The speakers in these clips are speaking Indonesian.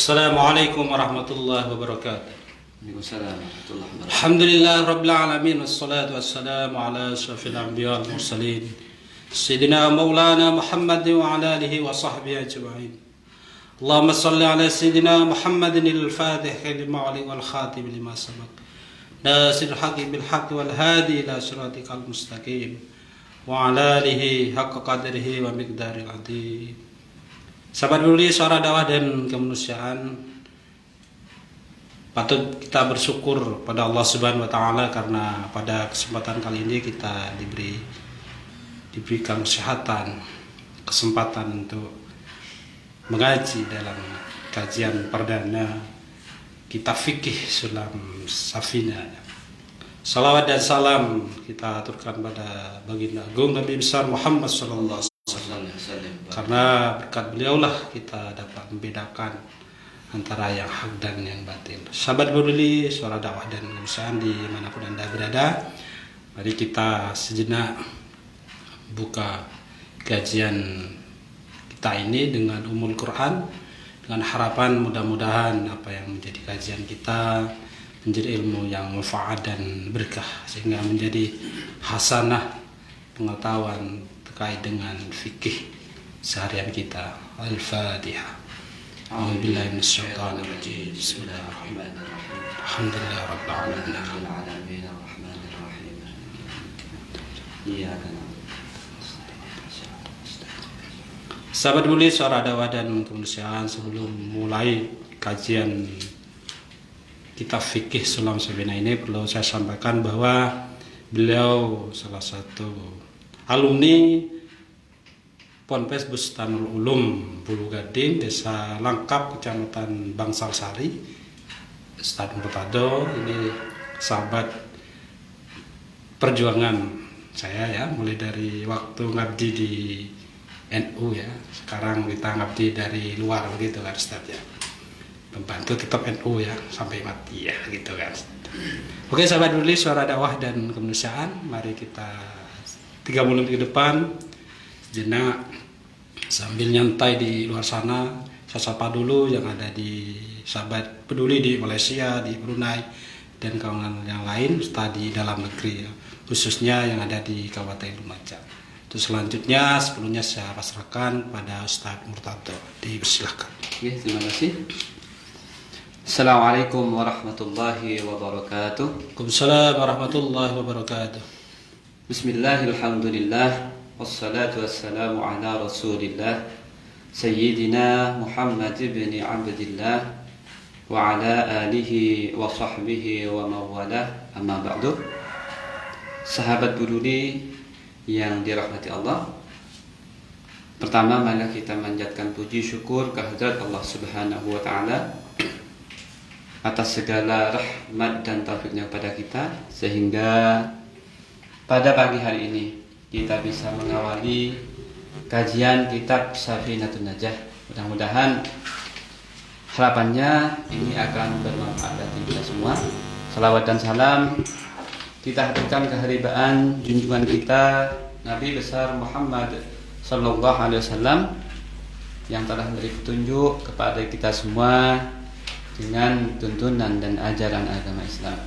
Assalamualaikum warahmatullahi wabarakatuh. Waalaikumsalam warahmatullahi wabarakatuh. Alhamdulillah rabbil alamin wassalatu wassalamu ala asyrafil anbiya wal mursalin sayyidina maulana Muhammad wa ala alihi wa sahbihi ajma'in. Allahumma salli ala sayyidina Muhammadin al-fatih lima wal khatim lima sabaq. Nasirul haqqi bil haqqi wal hadi ila siratikal mustaqim wa ala alihi haqqa qadrihi wa miqdaril azim. Sahabat peduli suara dakwah dan kemanusiaan, patut kita bersyukur pada Allah Subhanahu wa taala karena pada kesempatan kali ini kita diberikan kesempatan untuk mengaji dalam kajian perdana kitab fikih Sulam Safinah. Salawat dan salam kita aturkan pada baginda agung Nabi besar Muhammad sallallahu alaihi wasallam. Karena berkat beliaulah kita dapat membedakan antara yang hak dan yang batil. Sahabat peduli suara dakwah dan kemanusiaan dimanapun Anda berada, mari kita sejenak buka kajian kita ini dengan Ummul Quran, dengan harapan mudah-mudahan apa yang menjadi kajian kita menjadi ilmu yang manfaat dan berkah, sehingga menjadi hasanah pengetahuan terkait dengan fikih seharian kita. Al-Fatihah. A'udzubillahi minasyaitonir rajim. Bismillahirrahmanirrahim. Alhamdulillahirabbil alamin. Arrahmanirrahim. Iyyaka na'budu. Sahabat peduli suara dakwah dan kemanusiaan, sebelum mulai kajian kitab fikih Sulam Safinah ini perlu saya sampaikan bahwa beliau salah satu alumni Ponpes Bustanul Ulum Bulu Gading, Desa Langkap, Kecamatan Bangsal Sari, Stadion Pertado. Ini sahabat perjuangan saya ya, mulai dari waktu ngabdi di NU ya, sekarang kita ngabdi dari luar begitu kan Ustaz ya, membantu tetap NU ya sampai mati ya gitu kan. Oke sahabat peduli suara dakwah dan kemanusiaan, mari kita 3 menit ke depan jenak sambil nyantai di luar sana. Saya sapa dulu yang ada di sahabat peduli di Malaysia, di Brunei dan kawan yang lain serta di dalam negeri ya, khususnya yang ada di Kabupaten Lumajang. Terus selanjutnya sebelumnya saya pasrahkan pada Ustaz Murtado. Dipersilahkan. Oke, terima kasih. Assalamualaikum warahmatullahi wabarakatuh. Waalaikumsalam warahmatullahi wabarakatuh. Bismillahirrahmanirrahim. Wassalatu wassalamu ala rasulillah Sayyidina Muhammad ibn Abdillah wa ala alihi wa sahbihi wa mawalah, amma ba'du. Sahabat peduli yang dirahmati Allah, pertama mari kita manjatkan puji syukur kehadirat Allah Subhanahu wa taala atas segala rahmat dan taufiknya kepada kita, sehingga pada pagi hari ini kita bisa mengawali kajian kitab Safinatun Najah. Mudah-mudahan harapannya ini akan bermanfaat bagi kita semua. Salawat dan salam kita haturkan keharibaan junjungan kita Nabi besar Muhammad sallallahu alaihi wasallam yang telah memberi petunjuk kepada kita semua dengan tuntunan dan ajaran agama Islam.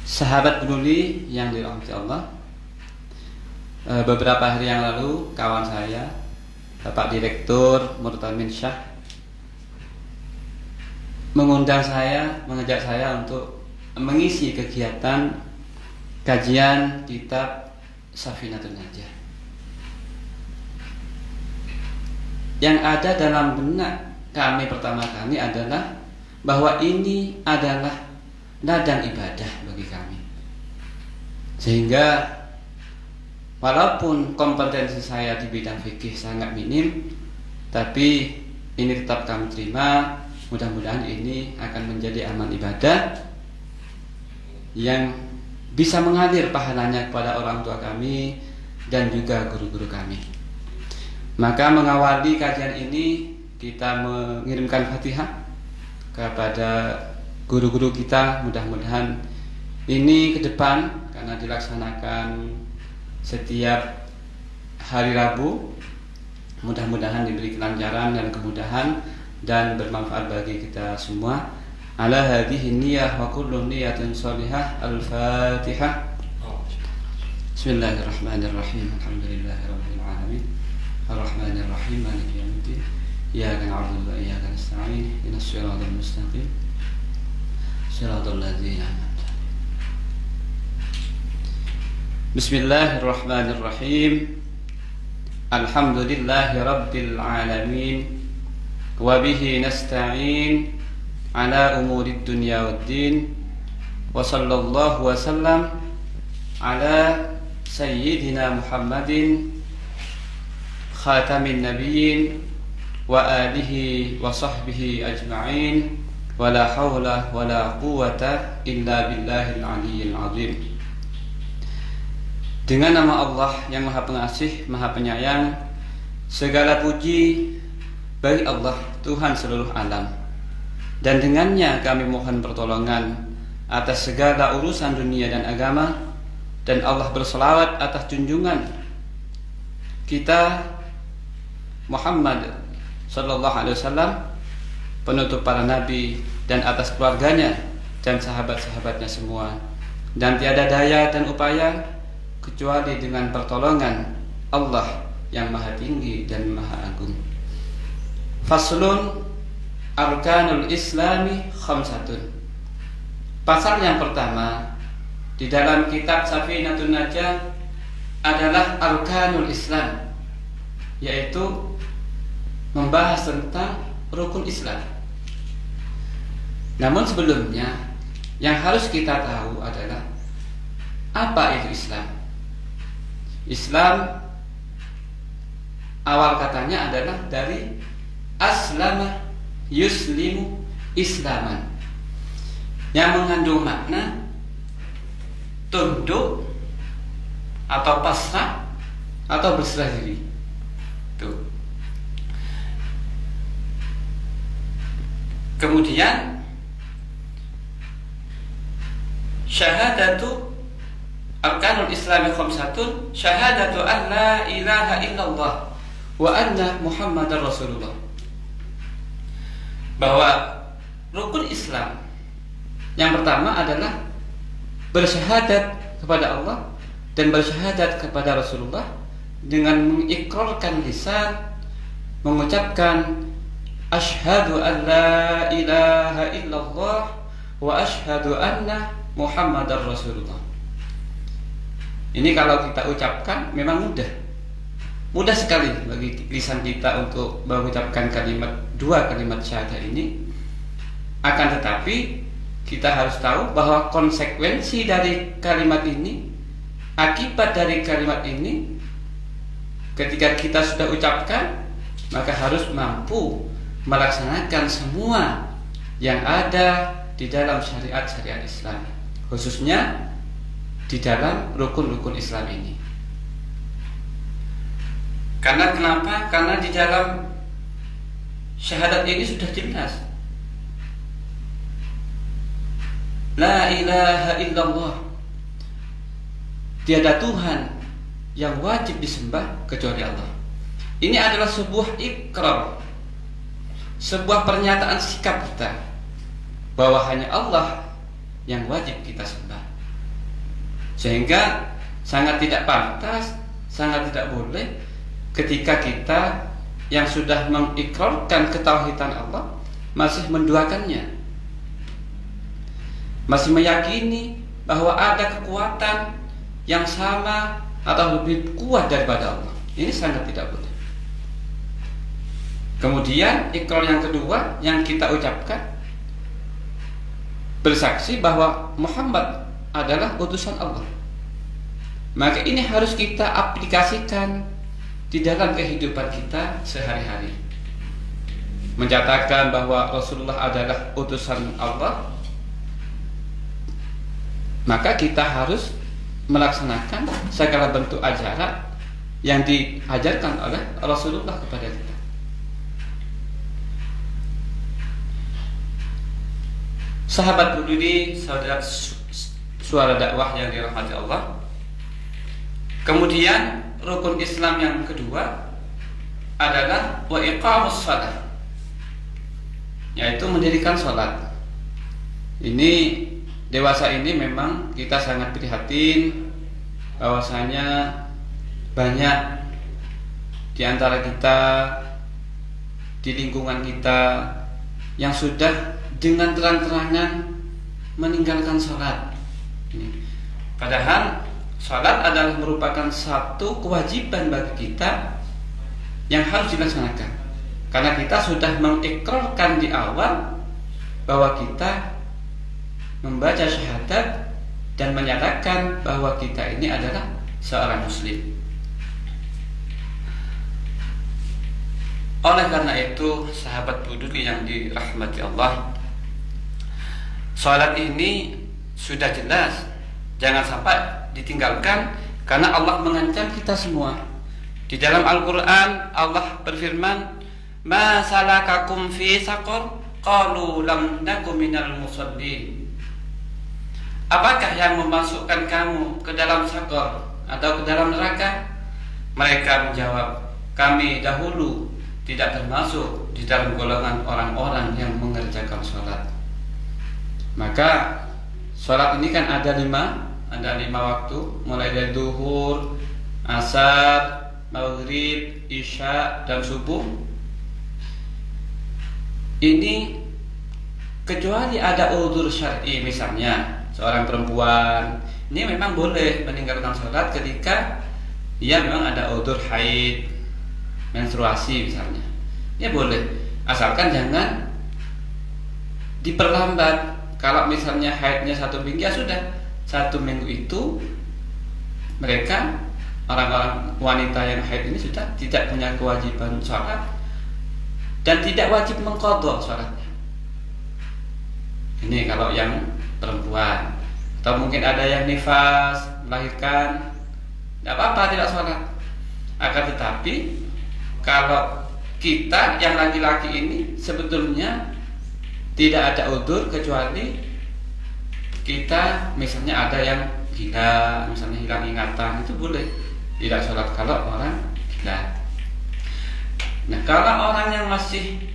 Sahabat peduli yang dirahmati Allah, beberapa hari yang lalu kawan saya Bapak Direktur Murtamin Syah mengajak saya untuk mengisi kegiatan kajian kitab Safinatun Najah. Yang ada dalam benak kami pertama kali adalah bahwa ini adalah ladang ibadah bagi kami, sehingga walaupun kompetensi saya di bidang fikih sangat minim, tapi ini tetap kami terima. Mudah-mudahan ini akan menjadi amal ibadah yang bisa mengalir pahalanya kepada orang tua kami dan juga guru-guru kami. Maka mengawali kajian ini kita mengirimkan Fatihah kepada guru-guru kita. Mudah-mudahan ini ke depan karena dilaksanakan setiap hari Rabu, mudah-mudahan diberi kelancaran dan kemudahan dan bermanfaat bagi kita semua. Ala hadhihi niyyah wa kullu niyyatin shalihah. Al-Fatihah. Bismillahirrahmanirrahim. Alhamdulillahirabbil alamin. Arrahmanir rahim. Maliki yaumiddin. Iyyaka na'budu wa iyyaka nasta'in. Ihdinas siratal mustaqim. Siratal ladzina an'amta 'alaihim. Bismillahirrahmanirrahim. Alhamdulillahi rabbil alamin. Wa bihi nasta'in ala umurid dunya waddin. Wa sallallahu wa sallam ala sayyidina Muhammadin khatamin nabiyyin wa alihi wa sahbihi ajma'in. Wa la hawla wa la quwwata illa billahil aliyyil azim. Dengan nama Allah yang Maha Pengasih, Maha Penyayang, segala puji bagi Allah, Tuhan seluruh alam. Dan dengannya kami mohon pertolongan atas segala urusan dunia dan agama. Dan Allah berselawat atas junjungan kita Muhammad sallallahu alaihi wasallam, penutup para nabi, dan atas keluarganya dan sahabat-sahabatnya semua. Dan tiada daya dan upaya kecuali dengan pertolongan Allah yang Maha Tinggi dan Maha Agung. Faslun Arkanul Islami khamsatun. Pasal yang pertama di dalam kitab Safinatun Najah adalah Arkanul Islam, yaitu membahas tentang rukun Islam. Namun sebelumnya yang harus kita tahu adalah apa itu Islam. Islam awal katanya adalah dari aslama yuslimu islaman, yang mengandung makna tunduk atau pasrah atau berserah diri. Tuh. Kemudian syahadatu Arkanul Islami khamsatun, syahadatu an la ilaha illallah wa anna Muhammadar Rasulullah. Bahwa rukun Islam yang pertama adalah bersyahadat kepada Allah dan bersyahadat kepada Rasulullah dengan mengikrarkan lisan, mengucapkan asyhadu an la ilaha illallah wa asyhadu anna Muhammadar Rasulullah. Ini kalau kita ucapkan memang mudah sekali bagi lisan kita untuk mengucapkan dua kalimat syahadat ini. Akan tetapi kita harus tahu bahwa konsekuensi dari kalimat ini, akibat dari kalimat ini, ketika kita sudah ucapkan, maka harus mampu melaksanakan semua yang ada di dalam syariat-syariat Islam, khususnya di dalam rukun-rukun Islam ini. Karena kenapa? Karena di dalam syahadat ini sudah jelas, la ilaha illallah, tiada Tuhan yang wajib disembah kecuali Allah. Ini adalah sebuah ikrar, sebuah pernyataan sikap kita bahwa hanya Allah yang wajib kita sembah. Sehingga sangat tidak pantas, sangat tidak boleh ketika kita yang sudah mengikrarkan ketauhidan Allah masih menduakannya, masih meyakini bahwa ada kekuatan yang sama atau lebih kuat daripada Allah. Ini sangat tidak boleh. Kemudian ikrar yang kedua yang kita ucapkan, bersaksi bahwa Muhammad adalah utusan Allah. Maka ini harus kita aplikasikan di dalam kehidupan kita sehari-hari. Menyatakan bahwa Rasulullah adalah utusan Allah, maka kita harus melaksanakan segala bentuk ajaran yang diajarkan oleh Rasulullah kepada kita. Sahabat berdiri, saudara suara dakwah yang dirahmati Allah. Kemudian rukun Islam yang kedua adalah wa iqamus shalah. yaitu mendirikan sholat. Ini dewasa ini memang kita sangat prihatin bahwasanya banyak di antara kita, di lingkungan kita yang sudah dengan terang-terangan meninggalkan sholat. Padahal sholat adalah merupakan satu kewajiban bagi kita yang harus dilaksanakan, karena kita sudah mengikrarkan di awal bahwa kita membaca syahadat dan menyatakan bahwa kita ini adalah seorang muslim. Oleh karena itu, sahabat Buduri yang dirahmati Allah, sholat ini sudah jelas, jangan sampai ditinggalkan, karena Allah mengancam kita semua. Di dalam Al-Quran Allah berfirman, "Ma salakakum fi saqar? Qalu lam naku minal musallin." Apakah yang memasukkan kamu ke dalam saqar atau ke dalam neraka? Mereka menjawab, kami dahulu tidak termasuk di dalam golongan orang-orang yang mengerjakan sholat. Maka sholat ini kan ada lima waktu, mulai dari duhur, asar, maghrib, isya, dan subuh. Ini kecuali ada udzur syar'i, misalnya seorang perempuan ini memang boleh meninggalkan sholat ketika dia memang ada udzur haid, menstruasi misalnya, ya boleh, asalkan jangan diperlambat. Kalau misalnya haidnya 1 minggu, ya sudah 1 minggu itu mereka, orang-orang wanita yang haid ini sudah tidak punya kewajiban sholat dan tidak wajib mengqadha sholatnya. Ini kalau yang perempuan. Atau mungkin ada yang nifas, melahirkan, tidak apa-apa tidak sholat. Akan tetapi kalau kita yang laki-laki ini sebetulnya tidak ada udzur, kecuali kita misalnya ada yang gila, misalnya hilang ingatan, itu boleh tidak sholat kalau orang gila. Nah, kalau orang yang masih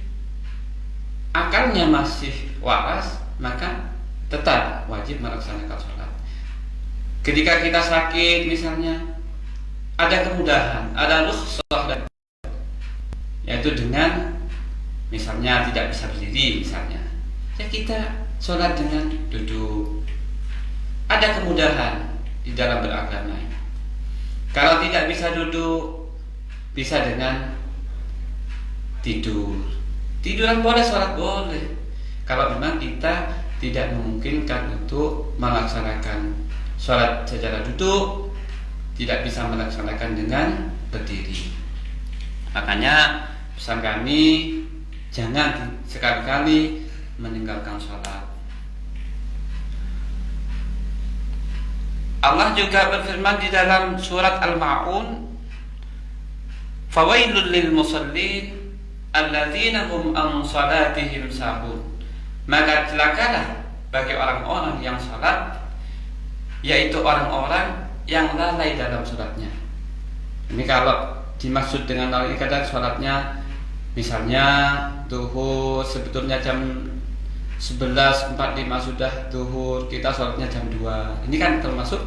akalnya masih waras, maka tetap wajib melaksanakan sholat. Ketika kita sakit misalnya, ada kemudahan, ada rukhsah, yaitu dengan misalnya tidak bisa berdiri misalnya, ya kita sholat dengan duduk. Ada kemudahan di dalam beragama. Kalau tidak bisa duduk, bisa dengan tiduran boleh, sholat boleh. Kalau memang kita tidak memungkinkan untuk melaksanakan sholat secara duduk, tidak bisa melaksanakan dengan berdiri. Makanya pesan kami, jangan sekali-kali meninggalkan sholat. Allah juga berfirman di dalam surat Al-Ma'un, "Fawailul lil musallin alladzina hum an salatihim sahun." Maka celakalah bagi orang-orang yang salat, yaitu orang-orang yang lalai dalam salatnya. Ini kalau dimaksud dengan lalai kadang salatnya, misalnya duhur sebetulnya jam 11.45 sudah duhur, kita sholatnya jam 2. Ini kan termasuk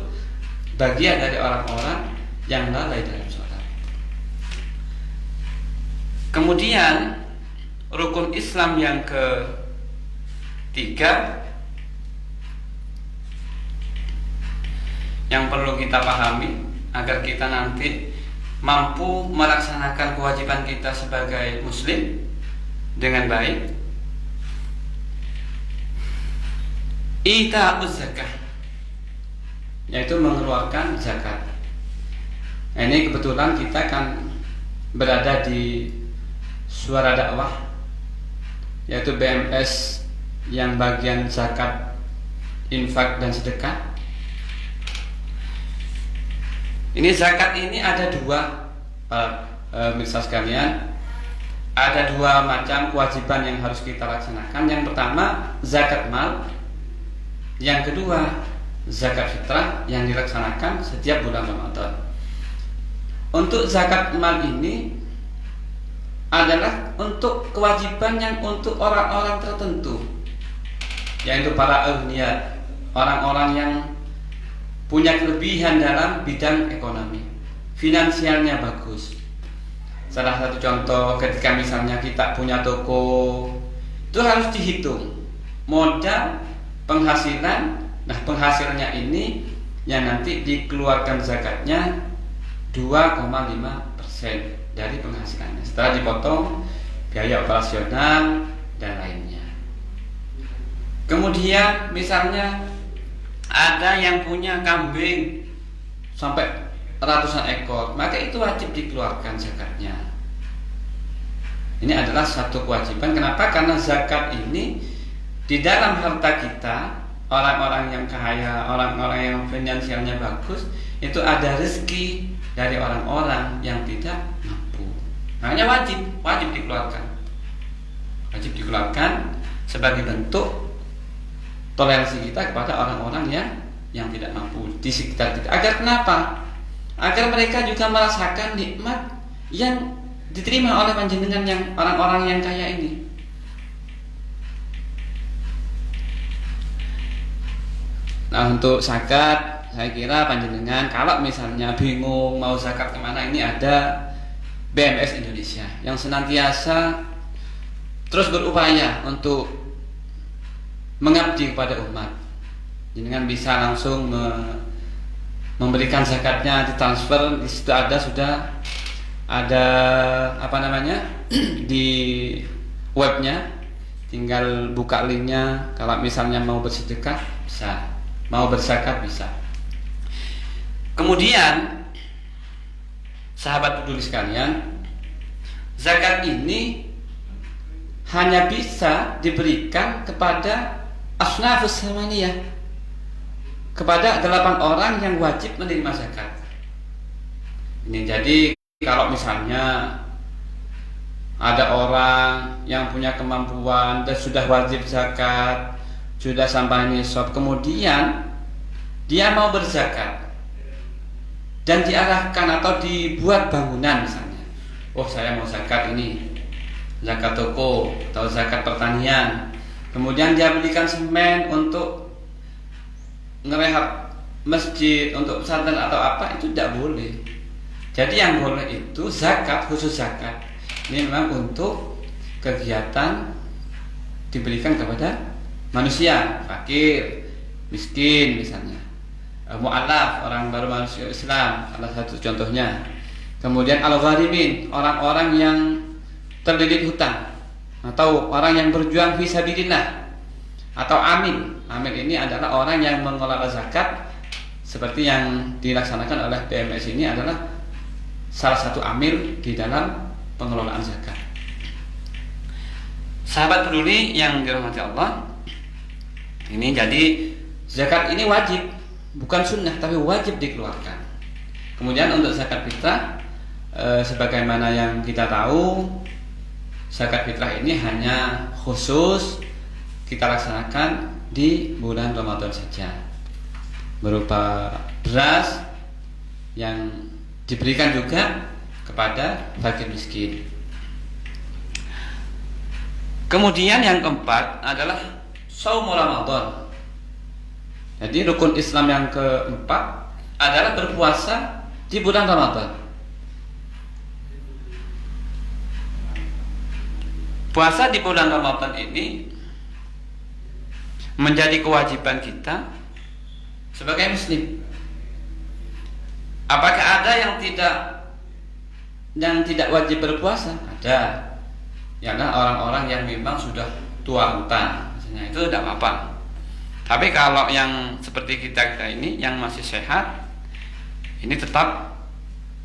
bagian dari orang-orang yang lalai dalam sholat. Kemudian rukun Islam yang ketiga yang perlu kita pahami agar kita nanti mampu melaksanakan kewajiban kita sebagai muslim dengan baik, ita'uz zakah, yaitu mengeluarkan zakat. Nah, ini kebetulan kita kan berada di Suara Dakwah, yaitu BMS yang bagian zakat, infak dan sedekah. Ini zakat ini ada dua, pemirsa sekalian. Ada dua macam kewajiban yang harus kita laksanakan. Yang pertama zakat mal, yang kedua zakat fitrah yang dilaksanakan setiap bulan Ramadan. Untuk zakat mal ini adalah untuk kewajiban yang untuk orang-orang tertentu, yaitu para agniya, orang-orang yang punya kelebihan dalam bidang ekonomi, finansialnya bagus. Salah satu contoh ketika misalnya kita punya toko, itu harus dihitung modal, penghasilan. Nah, penghasilannya ini yang nanti dikeluarkan zakatnya 2,5% dari penghasilannya setelah dipotong biaya operasional dan lainnya. Kemudian misalnya ada yang punya kambing sampai ratusan ekor, maka itu wajib dikeluarkan zakatnya. Ini adalah satu kewajiban. Kenapa? Karena zakat ini di dalam harta kita, orang-orang yang kaya, orang-orang yang finansialnya bagus, itu ada rezeki dari orang-orang yang tidak mampu. Makanya wajib dikeluarkan. Wajib dikeluarkan sebagai bentuk toleransi kita kepada orang-orang yang tidak mampu di sekitar kita. Agar kenapa? Agar mereka juga merasakan nikmat yang diterima oleh panjenengan yang orang-orang yang kaya ini. Nah, untuk zakat, saya kira panjenengan kalau misalnya bingung mau zakat kemana, ini ada BMS Indonesia yang senantiasa terus berupaya untuk mengabdi kepada umat. Jangan bisa langsung memberikan zakatnya ditransfer, di situ sudah ada di webnya, tinggal buka linknya. Kalau misalnya mau bersedekah bisa, mau berzakat bisa. Kemudian sahabat peduli sekalian, zakat ini hanya bisa diberikan kepada asnafus samaniyah, kepada 8 orang yang wajib menerima zakat. Ini jadi kalau misalnya ada orang yang punya kemampuan dan sudah wajib zakat, sudah sampai nisab, kemudian dia mau berzakat dan diarahkan atau dibuat bangunan misalnya, oh saya mau zakat ini, zakat toko atau zakat pertanian, kemudian dia belikan semen untuk ngerehab masjid, untuk pesantren atau apa, itu tidak boleh. Jadi yang boleh itu zakat, khusus zakat ini memang untuk kegiatan diberikan kepada manusia fakir, miskin misalnya, mu'alaf, orang baru masuk Islam, salah satu contohnya. Kemudian al-gharimin, orang-orang yang terlilit hutang, atau orang yang berjuang fi sabilillah, atau amil. Amil ini adalah orang yang mengelola zakat, seperti yang dilaksanakan oleh BMS ini adalah salah satu amil di dalam pengelolaan zakat. Sahabat peduli yang dirahmati Allah, ini jadi zakat ini wajib, bukan sunnah tapi wajib dikeluarkan. Kemudian untuk zakat fitrah, sebagaimana yang kita tahu, zakat fitrah ini hanya khusus kita laksanakan di bulan Ramadan saja, berupa beras yang diberikan juga kepada fakir miskin. Kemudian yang keempat adalah shaum Ramadan. Jadi rukun Islam yang keempat adalah berpuasa di bulan Ramadan. Puasa di bulan Ramadan ini menjadi kewajiban kita sebagai muslim. Apakah ada yang tidak wajib berpuasa? Ada. Karena orang-orang yang memang sudah tua renta, misalnya, itu tidak apa-apa. Tapi kalau yang seperti kita ini yang masih sehat, ini tetap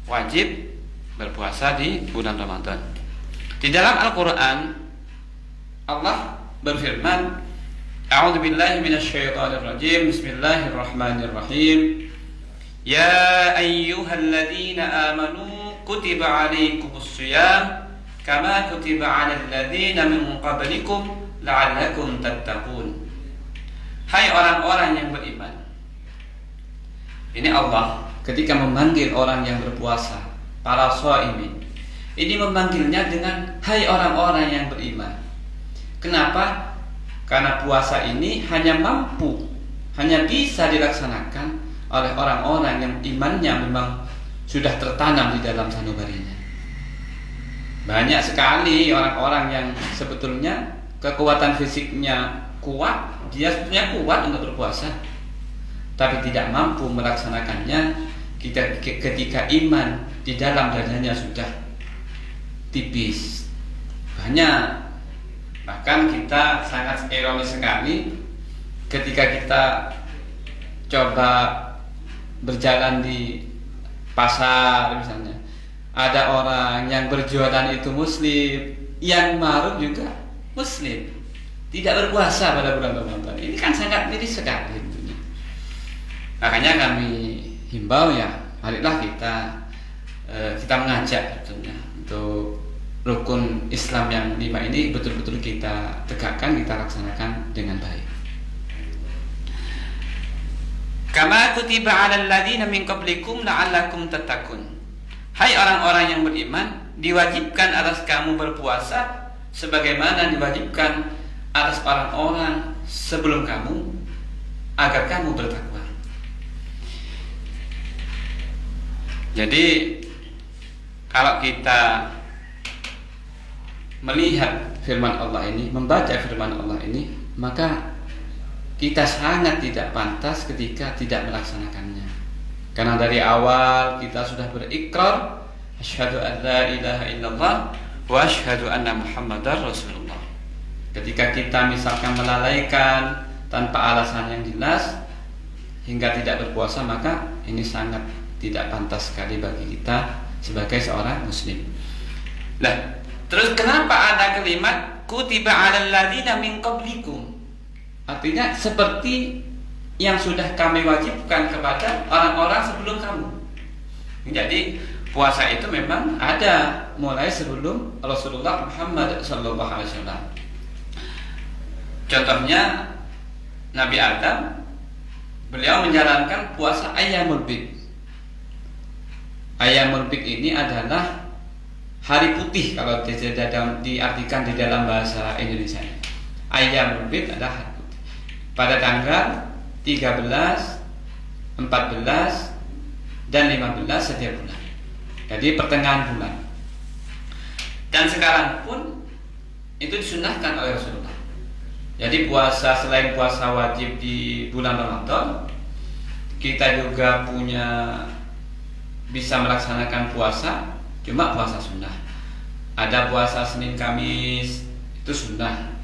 wajib berpuasa di bulan Ramadan. Di dalam Al-Quran Allah berfirman, A'udzubillahi minasyaitonirrajim, Bismillahirrahmanirrahim. Ya ayyuhalladzina amanu kutiba alaikumussyiyam kama kutiba 'alal ladzina min qablikum la'allakum tattaqun. Hai orang-orang yang beriman. Ini Allah ketika memanggil orang yang berpuasa, para shaimin. Ini memanggilnya dengan hai orang-orang yang beriman. Kenapa? Karena puasa ini hanya bisa dilaksanakan oleh orang-orang yang imannya memang sudah tertanam di dalam sanubarinya. Banyak sekali orang-orang yang sebetulnya kekuatan fisiknya kuat, dia sebetulnya kuat untuk berpuasa, tapi tidak mampu melaksanakannya ketika iman di dalam dadanya sudah tipis. Banyak. Bahkan kita sangat ironis sekali ketika kita coba berjalan di pasar misalnya, ada orang yang berjualan itu muslim, yang marut juga muslim, tidak berpuasa pada bulan Ramadan. Ini kan sangat miris sekali tentunya. Makanya kami himbau ya, marilah kita mengajak tentunya untuk rukun Islam yang 5 ini betul-betul kita tegakkan, kita laksanakan dengan baik. Kama kutiba 'alal ladzina min qablikum la'allakum tattaqun. Hai orang-orang yang beriman, diwajibkan atas kamu berpuasa sebagaimana diwajibkan atas orang-orang sebelum kamu agar kamu bertakwa. Jadi kalau kita melihat firman Allah ini, membaca firman Allah ini, maka kita sangat tidak pantas ketika tidak melaksanakannya. Karena dari awal kita sudah berikrar asyhadu an la ilaha illallah wa asyhadu anna muhammadar rasulullah. Ketika kita misalkan melalaikan tanpa alasan yang jelas hingga tidak berpuasa, maka ini sangat tidak pantas sekali bagi kita sebagai seorang muslim. Nah, terus kenapa ada kalimat kutiba 'alal ladzina min qablikum? Artinya seperti yang sudah kami wajibkan kepada orang-orang sebelum kamu. Jadi puasa itu memang ada mulai sebelum Rasulullah Muhammad SAW. Contohnya Nabi Adam, beliau menjalankan puasa Ayyamul Bid. Ayyamul Bid ini adalah hari putih kalau diartikan di dalam bahasa Indonesia. Ayyamul Bid adalah hari putih pada tanggal 13, 14, dan 15 setiap bulan. Jadi pertengahan bulan. Dan sekarang pun itu disunahkan oleh Rasulullah. Jadi puasa, selain puasa wajib di bulan Ramadan, kita juga bisa melaksanakan puasa, cuma puasa sunnah. Ada puasa Senin Kamis, itu sunnah.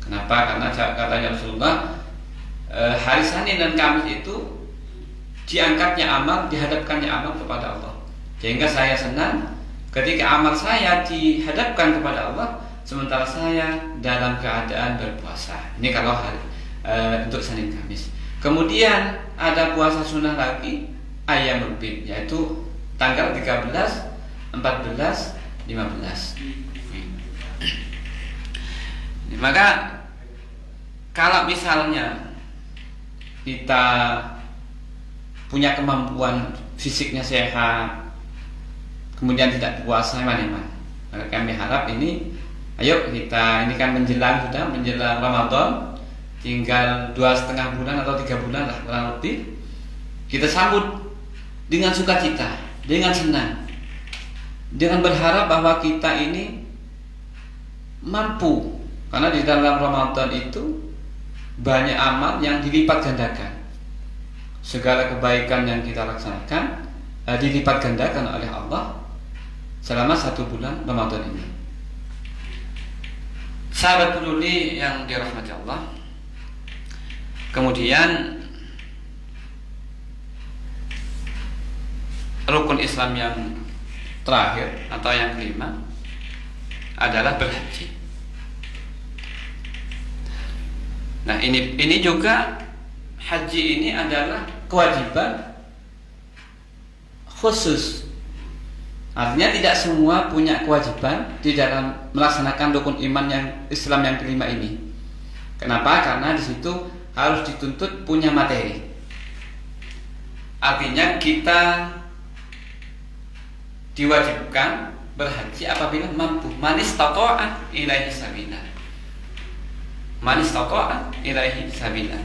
Kenapa? Karena katanya Rasulullah, hari Senin dan Kamis itu diangkatnya amal, dihadapkannya amal kepada Allah. Sehingga saya senang ketika amal saya dihadapkan kepada Allah, sementara saya dalam keadaan berpuasa. Ini kalau hari untuk Senin Kamis. Kemudian ada puasa sunnah lagi, Ayyamul Bid, yaitu tanggal 13, 14, 15. Maka kalau misalnya kita punya kemampuan fisiknya sehat, kemudian tidak puasa, eman-eman, maka kami harap ini, ayo kita, ini kan menjelang Ramadan, tinggal 2,5 bulan atau 3 bulan lah kurang lebih, kita sambut dengan sukacita, dengan senang, dengan berharap bahwa kita ini mampu, karena di dalam Ramadan itu banyak amal yang dilipat gandakan. Segala kebaikan yang kita laksanakan dilipat gandakan oleh Allah selama 1 bulan Ramadan ini. Sahabat peduli yang dirahmati Allah, kemudian rukun Islam yang terakhir atau yang kelima adalah berhaji. Nah, ini juga haji ini adalah kewajiban khusus. Artinya tidak semua punya kewajiban di dalam melaksanakan rukun iman yang Islam yang kelima ini. Kenapa? Karena di situ harus dituntut punya materi. Artinya kita diwajibkan berhaji apabila mampu. Man istata'a ilaihi sabila. Man istata'a ilaihi sabila.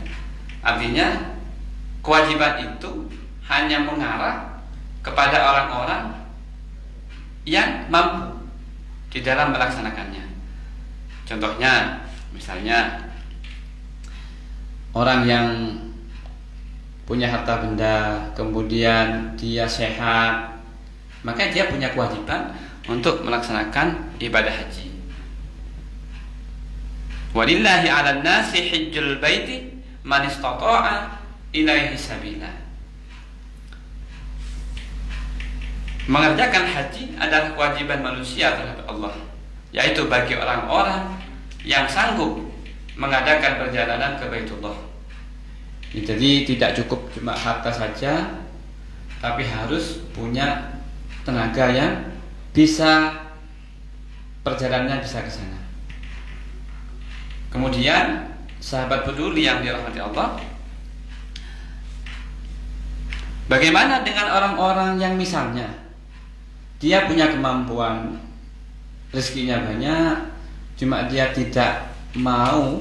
Artinya kewajiban itu hanya mengarah kepada orang-orang yang mampu di dalam melaksanakannya. Contohnya, misalnya orang yang punya harta benda, kemudian dia sehat, maka dia punya kewajiban untuk melaksanakan ibadah haji. Walillahi 'alan nasi hajjul baiti man istata'a ilaihi sabila. Mengerjakan haji adalah kewajiban manusia terhadap Allah, yaitu bagi orang-orang yang sanggup mengadakan perjalanan ke Baitullah. Jadi tidak cukup cuma harta saja, tapi harus punya tenaga yang bisa perjalanannya bisa ke sana. Kemudian sahabat peduli yang dirahmati Allah, bagaimana dengan orang-orang yang misalnya dia punya kemampuan, rezekinya banyak, cuma dia tidak mau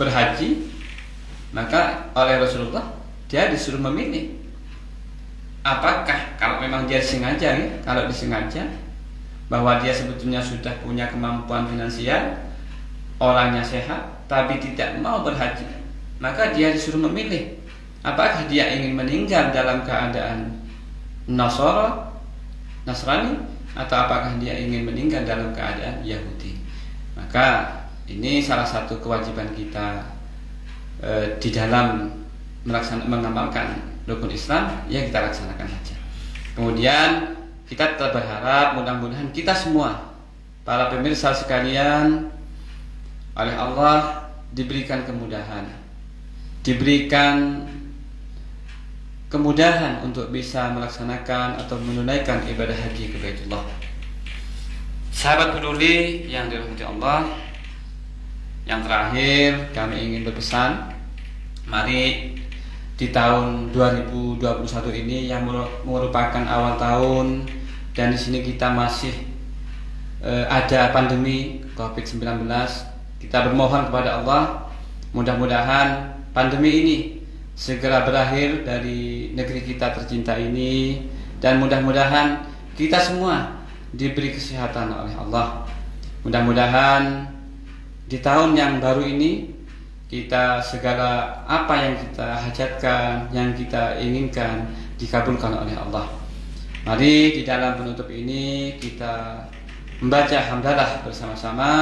berhaji, maka oleh Rasulullah dia disuruh memilih. Apakah kalau memang dia disengaja, ya, kalau disengaja bahwa dia sebetulnya sudah punya kemampuan finansial, orangnya sehat, tapi tidak mau berhaji, maka dia disuruh memilih. Apakah dia ingin meninggal dalam keadaan Nasrani, atau apakah dia ingin meninggal dalam keadaan Yahudi? Maka ini salah satu kewajiban kita di dalam mengamalkan rukun Islam, ya kita laksanakan saja. Kemudian kita tetap berharap mudah-mudahan kita semua, para pemirsa sekalian, oleh Allah diberikan kemudahan, untuk bisa melaksanakan atau menunaikan ibadah haji ke Baitullah. Sahabat peduli yang dirahmati Allah, yang terakhir kami ingin berpesan, mari di tahun 2021 ini yang merupakan awal tahun, dan di sini kita masih ada pandemi COVID-19, kita bermohon kepada Allah mudah-mudahan pandemi ini segera berakhir dari negeri kita tercinta ini, dan mudah-mudahan kita semua diberi kesehatan oleh Allah. Mudah-mudahan di tahun yang baru ini kita segala apa yang kita hajatkan, yang kita inginkan dikabulkan oleh Allah. Mari di dalam penutup ini kita membaca hamdalah bersama-sama.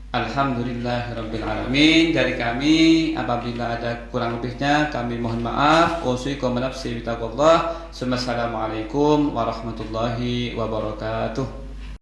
Alhamdulillahirabbil alamin. Dari kami apabila ada kurang lebihnya kami mohon maaf. Usikum nafsi bitaqwallah. Assalamualaikum warahmatullahi wabarakatuh.